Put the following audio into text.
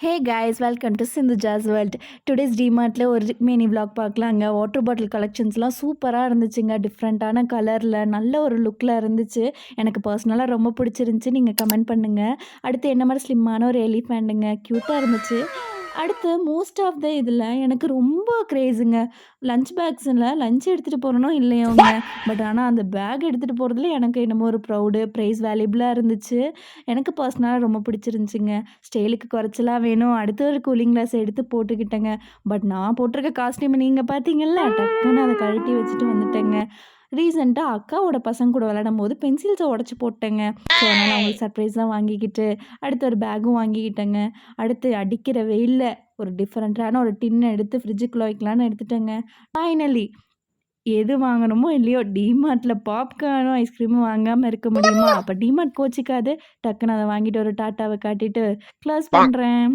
Hey guys welcome to Sindhuja's world. Today's டிமார்ட்டில் ஒரு mini vlog பார்க்கலாங்க. வாட்டர் பாட்டில் கலெக்ஷன்ஸ்லாம் சூப்பராக இருந்துச்சுங்க. டிஃப்ரெண்ட்டான கலரில் நல்ல ஒரு லுக்கில் இருந்துச்சு. எனக்கு பர்சனலாக ரொம்ப பிடிச்சிருந்துச்சி. நீங்கள் கமெண்ட் பண்ணுங்கள். அடுத்து என்ன மாதிரி ஸ்லிம்மான ஒரு எலிஃபேண்டுங்க, க்யூட்டாக இருந்துச்சு. அடுத்து மோஸ்ட் ஆஃப் த இதில் எனக்கு ரொம்ப க்ரேஸுங்க. லஞ்ச் பேக்ஸில் லஞ்ச் எடுத்துகிட்டு போகிறனோ இல்லையோங்க, பட் ஆனால் அந்த பேக் எடுத்துகிட்டு போகிறதுல எனக்கு என்னமோ ஒரு ப்ரைஸ் வேல்யூபிளாக இருந்துச்சு. எனக்கு பர்சனலாக ரொம்ப பிடிச்சிருந்துச்சிங்க. ஸ்டைலுக்கு குறைச்சலா வேணும், அடுத்து ஒரு கூலிங் கிளாஸ் எடுத்து போட்டுக்கிட்டேங்க. பட் நான் போட்டிருக்க காஸ்டியூம் நீங்கள் பார்த்தீங்கல்ல, டக்குன்னு அதை கழட்டி வச்சுட்டு வந்துட்டேங்க. ரீசெண்டாக அக்காவோட பசங்க கூட விளையாடும்போது பென்சில்ஸை உடச்சி போட்டேங்க. ஸோ அதனால் அவங்களுக்கு சர்ப்ரைஸாக வாங்கிக்கிட்டு அடுத்து ஒரு பேக்கும் வாங்கிக்கிட்டேங்க. அடுத்து அடிக்கிற வெயிலில் ஒரு டிஃப்ரெண்ட்டான ஒரு டின்னை எடுத்து ஃப்ரிட்ஜுக்குள்ளே வைக்கலான்னு எடுத்துட்டேங்க. ஃபைனலி எது வாங்கணுமோ இல்லையோ டிமார்ட்டில் பாப்கார்னும் ஐஸ்கிரீமும் வாங்காமல் இருக்க முடியுமா? அப்போ டிமார்ட் கோச்சிக்காது. டக்குன்னு அதை வாங்கிட்டு ஒரு டாட்டாவை காட்டிட்டு க்ளோஸ் பண்ணுறேன்.